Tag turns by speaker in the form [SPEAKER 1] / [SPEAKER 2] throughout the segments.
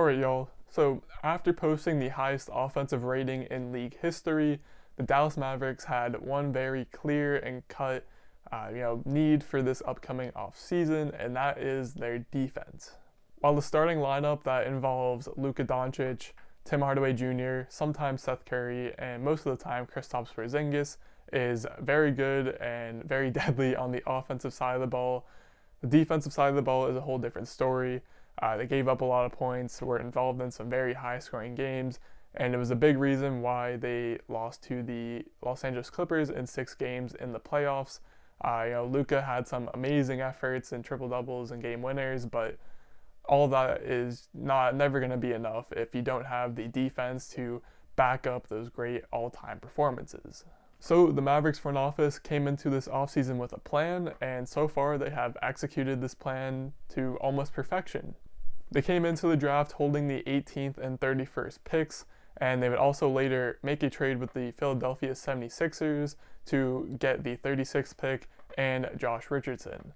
[SPEAKER 1] Alright, y'all. So, after posting the highest offensive rating in league history, the Dallas Mavericks had one very clear and cut need for this upcoming offseason, and that is their defense. While the starting lineup that involves Luka Doncic, Tim Hardaway Jr., sometimes Seth Curry, and most of the time Kristaps Porzingis is very good and very deadly on the offensive side of the ball, the defensive side of the ball is a whole different story. They gave up a lot of points, were involved in some very high-scoring games, and it was a big reason why they lost to the Los Angeles Clippers in 6 games in the playoffs. Luka had some amazing efforts and triple doubles and game winners, but all that is never going to be enough if you don't have the defense to back up those great all-time performances. So the Mavericks front office came into this offseason with a plan, and so far they have executed this plan to almost perfection. They came into the draft holding the 18th and 31st picks, and they would also later make a trade with the Philadelphia 76ers to get the 36th pick and Josh Richardson.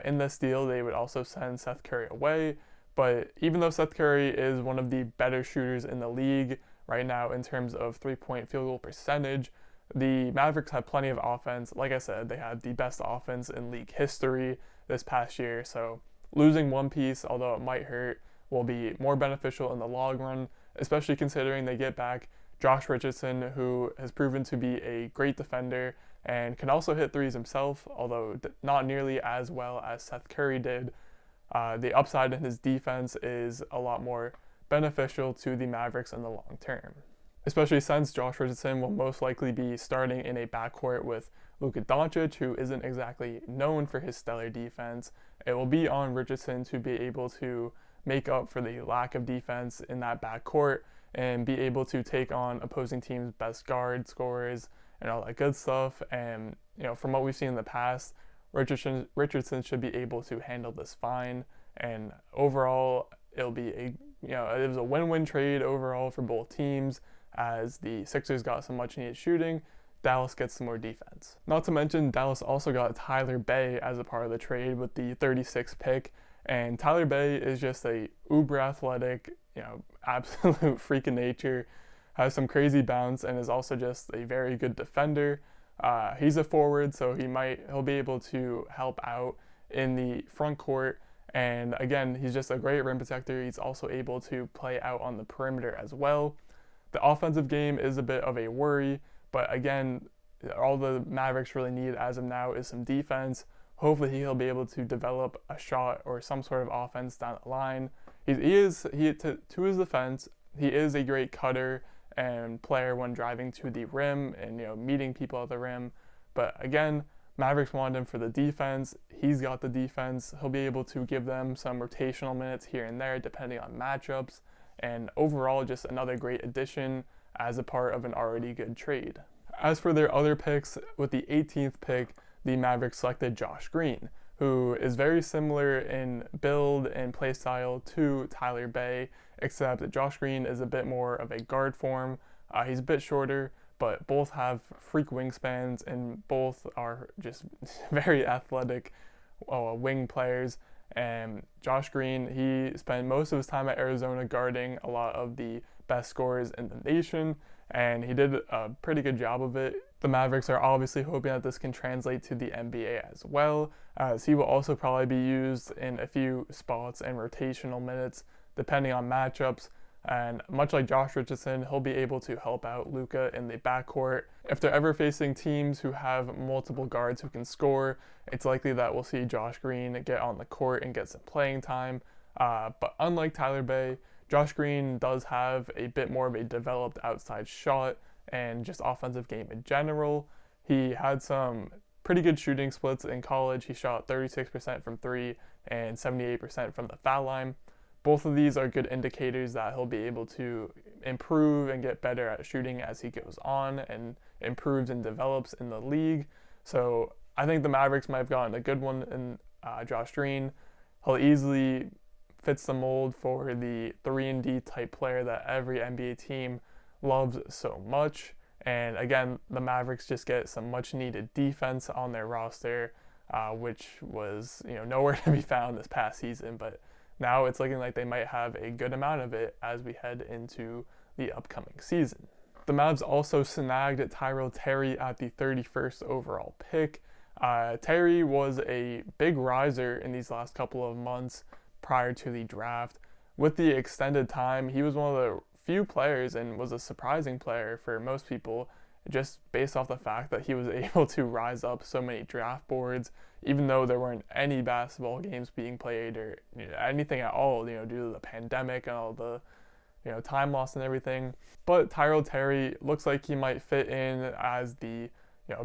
[SPEAKER 1] In this deal, they would also send Seth Curry away, but even though Seth Curry is one of the better shooters in the league right now in terms of three-point field goal percentage, the Mavericks had plenty of offense. Like I said, they had the best offense in league history this past year, so losing one piece, although it might hurt, will be more beneficial in the long run, especially considering they get back Josh Richardson, who has proven to be a great defender and can also hit threes himself, although not nearly as well as Seth Curry did. The upside in his defense is a lot more beneficial to the Mavericks in the long term, especially since Josh Richardson will most likely be starting in a backcourt with Luka Doncic, who isn't exactly known for his stellar defense. It will be on Richardson to be able to make up for the lack of defense in that backcourt and be able to take on opposing teams' best guard scorers and all that good stuff. And from what we've seen in the past, Richardson should be able to handle this fine. And overall, it was a win-win trade overall for both teams, as the Sixers got some much-needed shooting, Dallas gets some more defense. Not to mention, Dallas also got Tyler Bey as a part of the trade with the 36th pick, and Tyler Bey is just a uber athletic, absolute freak of nature, has some crazy bounce, and is also just a very good defender. He's a forward, so he'll be able to help out in the front court. And again, he's just a great rim protector. He's also able to play out on the perimeter as well. The offensive game is a bit of a worry, but again, all the Mavericks really need as of now is some defense. Hopefully he'll be able to develop a shot or some sort of offense down the line. To his defense, he is a great cutter and player when driving to the rim and meeting people at the rim. But again, Mavericks want him for the defense. He's got the defense. He'll be able to give them some rotational minutes here and there depending on matchups. And overall, just another great addition as a part of an already good trade. As for their other picks, with the 18th pick, the Mavericks selected Josh Green, who is very similar in build and play style to Tyler Bey, except that Josh Green is a bit more of a guard form. He's a bit shorter, but both have freak wingspans and both are just very athletic wing players. And Josh Green, he spent most of his time at Arizona guarding a lot of the best scorers in the nation, and he did a pretty good job of it. The Mavericks are obviously hoping that this can translate to the NBA as well, as he will also probably be used in a few spots and rotational minutes depending on matchups. And much like Josh Richardson, he'll be able to help out Luka in the backcourt. If they're ever facing teams who have multiple guards who can score, it's likely that we'll see Josh Green get on the court and get some playing time. But unlike Tyler Bey, Josh Green does have a bit more of a developed outside shot and just offensive game in general. He had some pretty good shooting splits in college. He shot 36% from 3 and 78% from the foul line. Both of these are good indicators that he'll be able to improve and get better at shooting as he goes on and improves and develops in the league. So I think the Mavericks might have gotten a good one in Josh Green. He'll easily fits the mold for the 3-and-D type player that every NBA team loves so much. And again, the Mavericks just get some much needed defense on their roster, which was nowhere to be found this past season. But now it's looking like they might have a good amount of it as we head into the upcoming season. The Mavs also snagged Tyrell Terry at the 31st overall pick. Terry was a big riser in these last couple of months prior to the draft. With the extended time, he was one of the few players and was a surprising player for most people, just based off the fact that he was able to rise up so many draft boards, even though there weren't any basketball games being played or anything at all, due to the pandemic and all the time loss and everything. But Tyrell Terry looks like he might fit in as the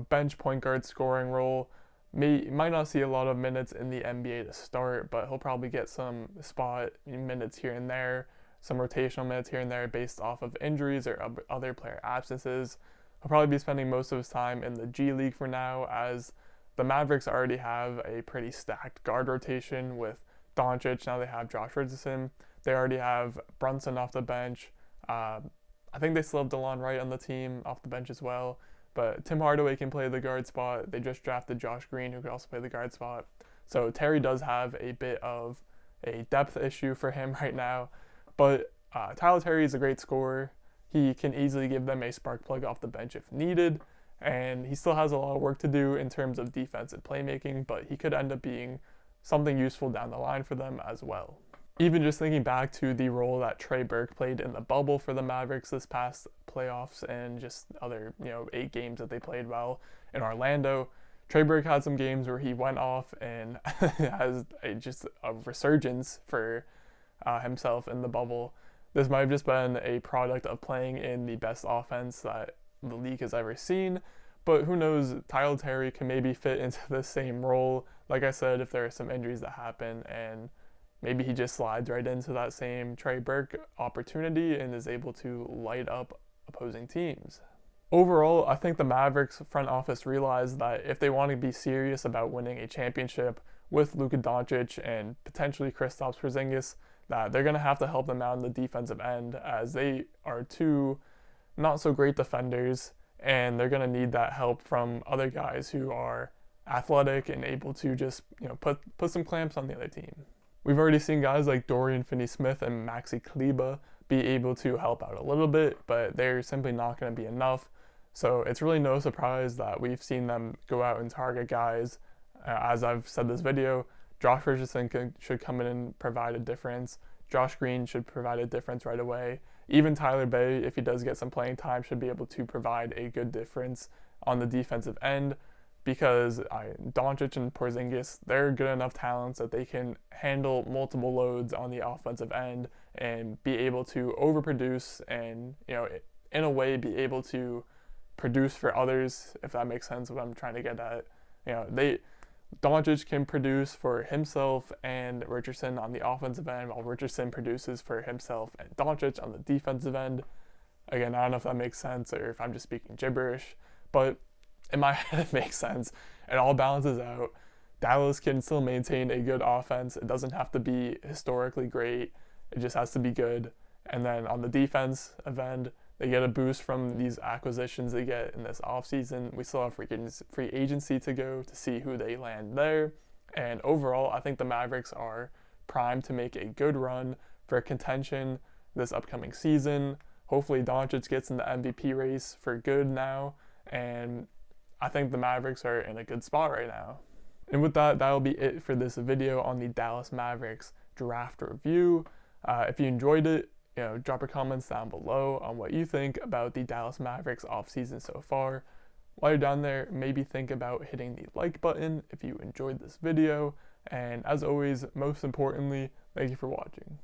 [SPEAKER 1] bench point guard scoring role. Might not see a lot of minutes in the NBA to start, but he'll probably get some spot minutes here and there, some rotational minutes here and there based off of injuries or other player absences. He'll probably be spending most of his time in the G League for now, as the Mavericks already have a pretty stacked guard rotation with Doncic. Now they have Josh Richardson. They already have Brunson off the bench. I think they still have DeLon Wright on the team off the bench as well. But Tim Hardaway can play the guard spot. They just drafted Josh Green, who could also play the guard spot. So Terry does have a bit of a depth issue for him right now. But Tyler Terry is a great scorer. He can easily give them a spark plug off the bench if needed. And he still has a lot of work to do in terms of defensive playmaking, but he could end up being something useful down the line for them as well. Even just thinking back to the role that Trey Burke played in the bubble for the Mavericks this past playoffs and just other 8 games that they played well in Orlando, Trey Burke had some games where he went off and has just a resurgence for himself in the bubble. This might have just been a product of playing in the best offense that the league has ever seen, but who knows, Tyler Terry can maybe fit into the same role. Like I said, if there are some injuries that happen, and maybe he just slides right into that same Trey Burke opportunity and is able to light up opposing teams. Overall, I think the Mavericks front office realized that if they want to be serious about winning a championship with Luka Doncic and potentially Kristaps Porzingis, that they're going to have to help them out in the defensive end, as they are 2 not so great defenders, and they're going to need that help from other guys who are athletic and able to just put some clamps on the other team. We've already seen guys like Dorian Finney-Smith and Maxi Kleber be able to help out a little bit, but they're simply not going to be enough. So it's really no surprise that we've seen them go out and target guys. As I've said this video, Josh Richardson should come in and provide a difference. Josh Green should provide a difference right away. Even Tyler Bay, if he does get some playing time, should be able to provide a good difference on the defensive end, because Doncic and Porzingis, they're good enough talents that they can handle multiple loads on the offensive end and be able to overproduce and, in a way, be able to produce for others, if that makes sense what I'm trying to get at. Doncic can produce for himself and Richardson on the offensive end, while Richardson produces for himself and Doncic on the defensive end. Again, I don't know if that makes sense or if I'm just speaking gibberish, but in my head it makes sense. It all balances out. Dallas can still maintain a good offense. It doesn't have to be historically great. It just has to be good. And then on the defensive end, they get a boost from these acquisitions they get in this offseason. We still have free agency to go to see who they land there. And overall, I think the Mavericks are primed to make a good run for contention this upcoming season. Hopefully Doncic gets in the MVP race for good now. And I think the Mavericks are in a good spot right now. And with that, that'll be it for this video on the Dallas Mavericks draft review. If you enjoyed it, drop your comments down below on what you think about the Dallas Mavericks offseason so far. While you're down there, maybe think about hitting the like button if you enjoyed this video. And as always, most importantly, thank you for watching.